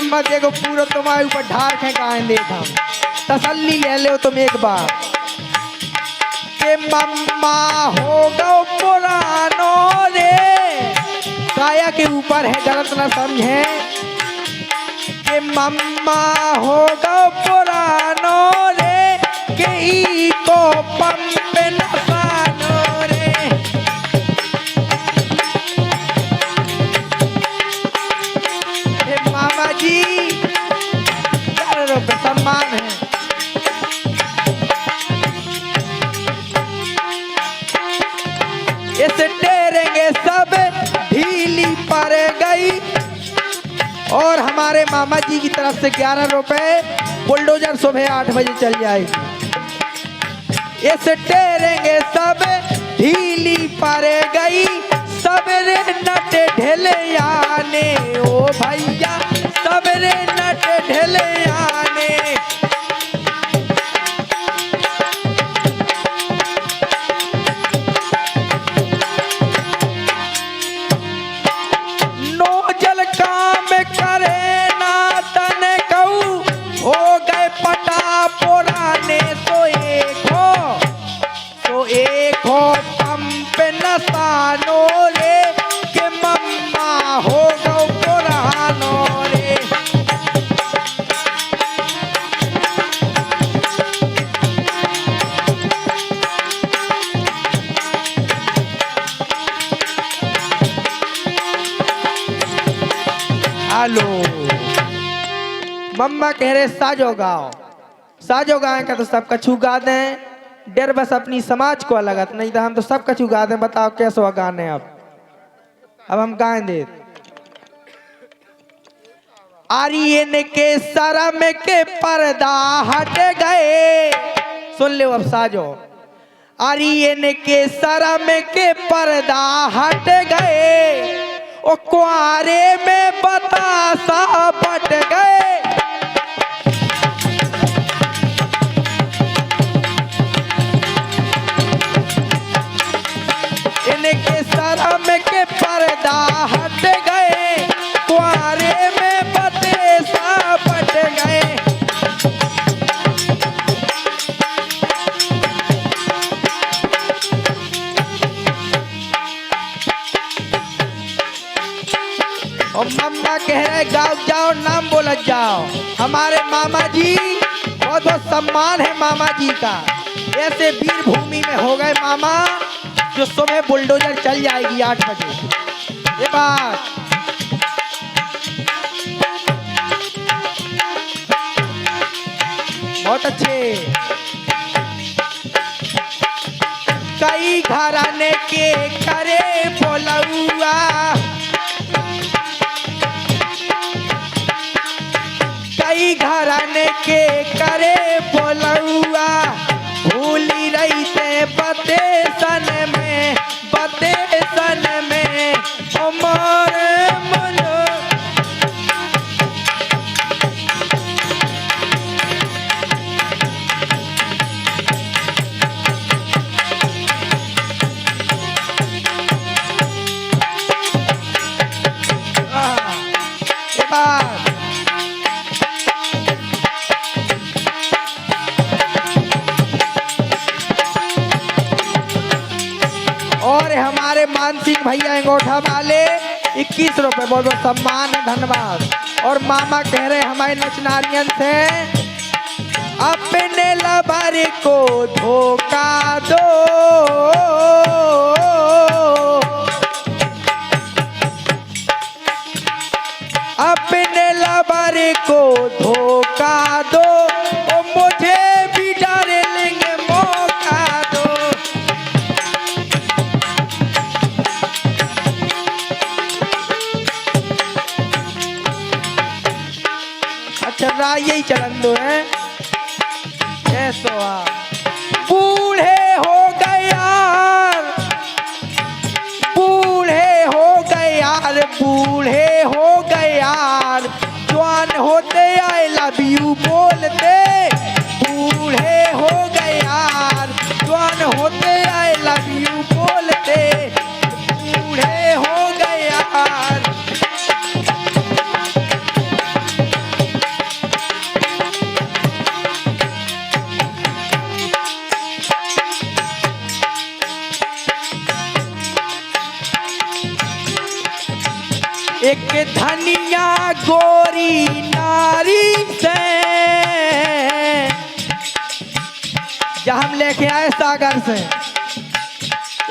मम्मा देखो पूरा तुम्हारे ऊपर ढार है गाय देखा तसल्ली ले लो तुम एक बार के मम्मा हो गो पुरानो रे काया के ऊपर है गलत ना समझे के मम्मा हो गो पुरानो रे के ई को पंप न पानो रे हे मामा जी रुपए सम्मान है इस टेरेंगे सब ढीली पड़ गई और हमारे मामा जी की तरफ से 11 रुपए बुलडोजर सुबह 8 बजे चल जाएगी इस टेरेंगे सब ढीली पड़ गई सबरे नट ढेले आने ओ भैया सबरे नट ढेले आने नोजल काम करे ना तन कहू हो गए पटा पुराने तो एक हो पंप नसानो रे के मम्मा हो गो पुरानो रे हेलो मम्मा कह रहे साजो गाओ का तो सब कछु गा दें डर बस अपनी समाज को अलग नहीं तो हम तो सब कछु गा दें बताओ कैसे हुआ गाने अब हम गाएं दे आर्यन के शर्म के पर्दा हट गए सुन ले अब साजो आर्यन के शर्म के पर्दा हट गए ओ कुआरे में बतासा बट गए इनके शर्म के पर्दा हट गए कुआरे में बतासा बट गए और मम्मा कह रहे गाओ जाओ नाम बोला जाओ हमारे मामा जी बहुत बहुत सम्मान है मामा जी का ऐसे वीर भूमि में हो गए मामा जो सुबह बुलडोजर चल जाएगी 8 बजे ये बात बहुत अच्छे कई घराने के करे बोलुआ कई घराने के करे बोलुआ भूली रही थे बतेसन में उमर मनो और हमारे मान सिंह भैया अंगूठा वाले 21 रुपए बहुत बहुत सम्मान है धन्यवाद और मामा कह रहे हमारे नचनारियन से अपने लबारे को धोखा दो अपने लबारे को धोखा दो ओ मुझे भी डार्लिंग मौका दो अच्छा राय यही चलन दो है ऐसो बूढ़े हो गए यार बूढ़े हो गए यार बूढ़े हो गए यार जवान होते आई लव यू बोलते बूढ़े हो गए यार जवान होते आई लव यू बोलते बूढ़े हो गए यार एक धनिया गोरी नारी से, जहाँ हम लेके आए सागर से,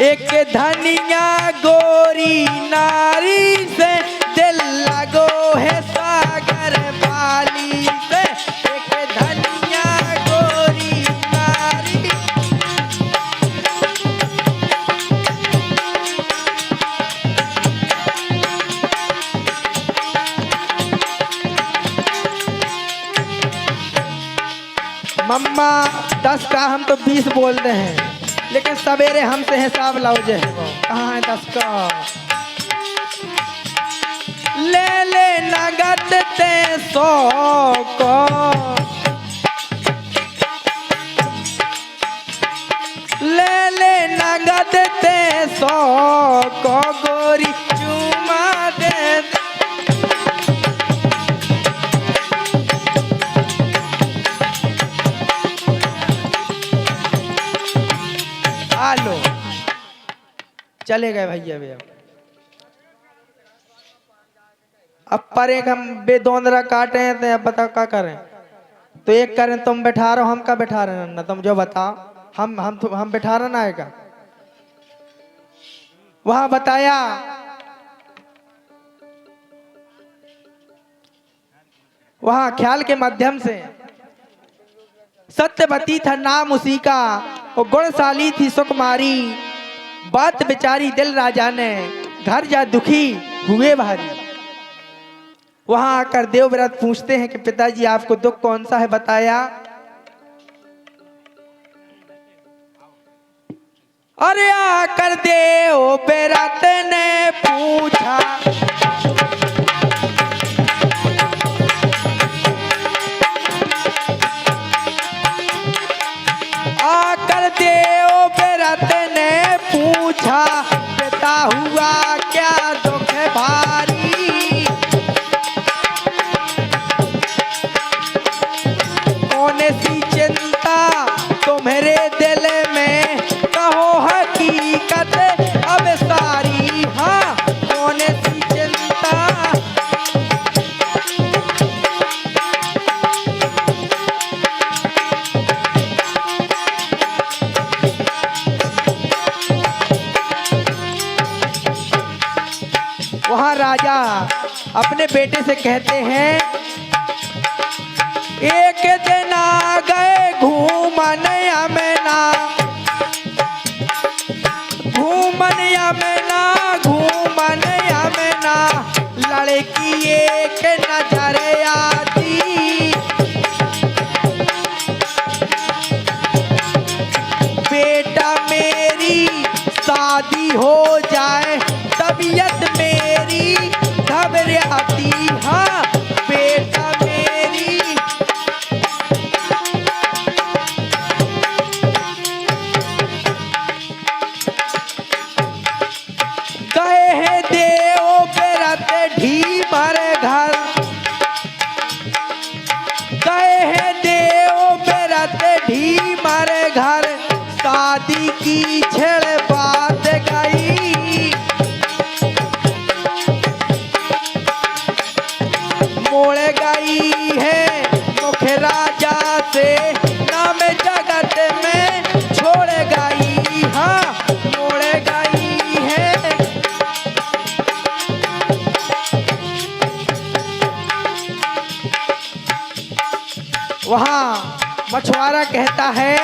एक धनिया गोरी नारी से दिल लगो है सागर वाली से, एक धनिया गोरी नारी। मम्मा 10 का हम तो 20 बोलते हैं, लेकिन सवेरे हमसे हिसाब लाओ जे है वो कहाँ है 10 का। ले ले नगद ते 100 को, ले ले नगद ते 100 को गोरी चुमा दे। लो चले गए भैया भैया। अब पर एक हम बेदोंदरा काटे हैं तो अब बताओ क्या करें। तो एक करें तुम बैठा रहो, हम का बैठा रहे ना, तुम जो बताओ। हम बैठा रहे ना आएगा। वहां बताया वहां ख्याल के माध्यम से सत्यवती था नाम उसी का, वो गुणशाली थी सुकुमारी, बात बेचारी दिल राजा ने, घर जा दुखी हुए भारी। वहां आकर देवव्रत पूछते हैं कि पिताजी आपको दुख कौन सा है बताया। अरे आकर देवव्रत ने पूछा, आकर देवव्रत ने पूछा पिता हुआ क्या दुख भारी। कौन सी चिंता तुम्हारे दिल में, कहो हकीकत अब सारी। हाँ कौन सी चिंता, वहां राजा अपने बेटे से कहते हैं, एक दिन आ गए घूमन यमुना, घूमन यमुना, घूमन यमुना, लड़की एक नजर आती। बेटा मेरी शादी हो जाए, तबीयत मेरी घबराती। हाँ बेटा मेरी, गए हैं देवव्रत ढीमर घर, गए हैं देवव्रत ढीमर घर, शादी की छेड़ बात गई। मोड़ गई है मुख राजा से, नाम जगत में छोड़ गई। हाँ मोड़ गई है। वहां मछुआरा कहता है,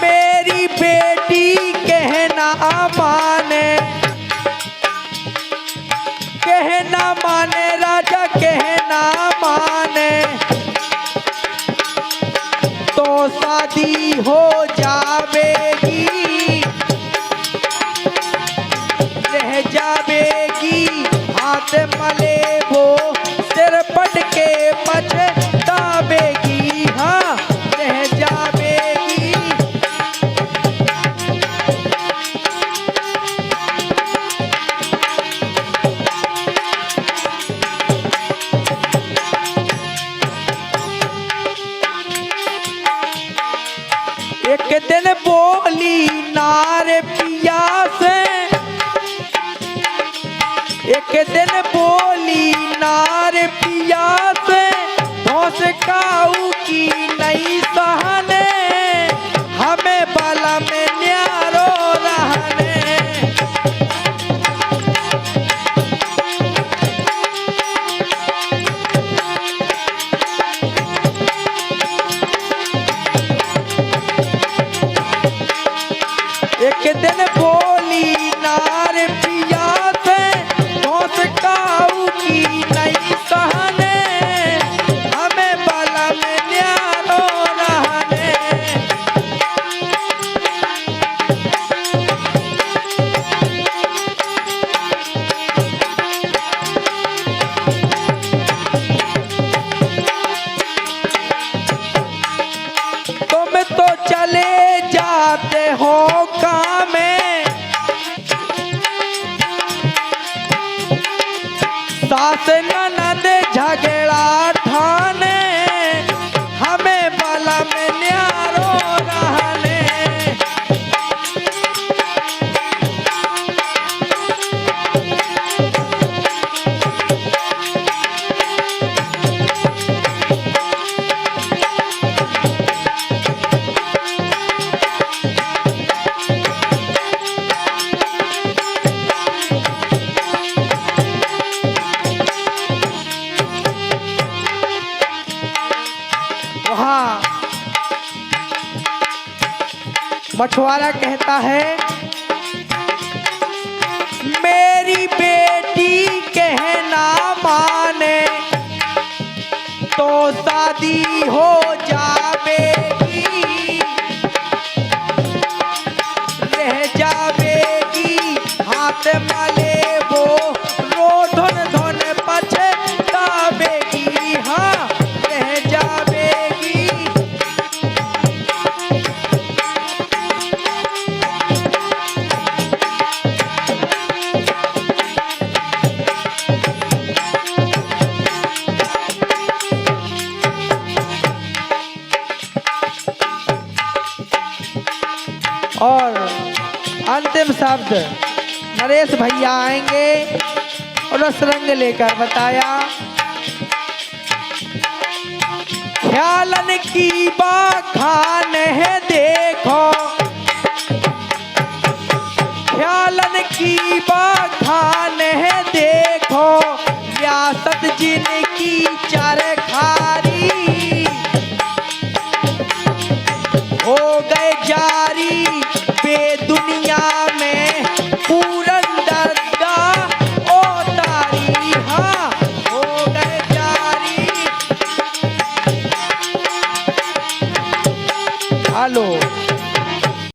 मेरी बेटी कहना माने, कहना माने राजा कहना माने, तो शादी हो जावेगी, रह जावेगी हाथ मले वो सिर पट के पछतावेगी। हाँ रह जावेगी। एक दिन बोली नार पिया से, एक दिन बोली नार पिया से धोस काऊ की नई सहने हमें बाला में न्यारो रहने। एक दिन बोली नार पिया से धोस काऊ की नई सहने हमें बाला में न्यारो रहने। तुम तो चले जाते हो काम में, सास ननद झगड़ा ठाने हमें बाला में न्यारो रहने। वहाँ मछुआरा कहता है मेरी बेटी कहना माने तो शादी हो जावेगी, रह जावेगी हाथ मले वो रो धुन धुन पछतावेगी। हाँ रह जावेगी। और अंतिम शब्द नरेश भैया आएंगे और रस रंग लेकर बताया ख्यालन की बखान है देखो, ख्यालन की बखान है देखो, रियासत जिनकी चार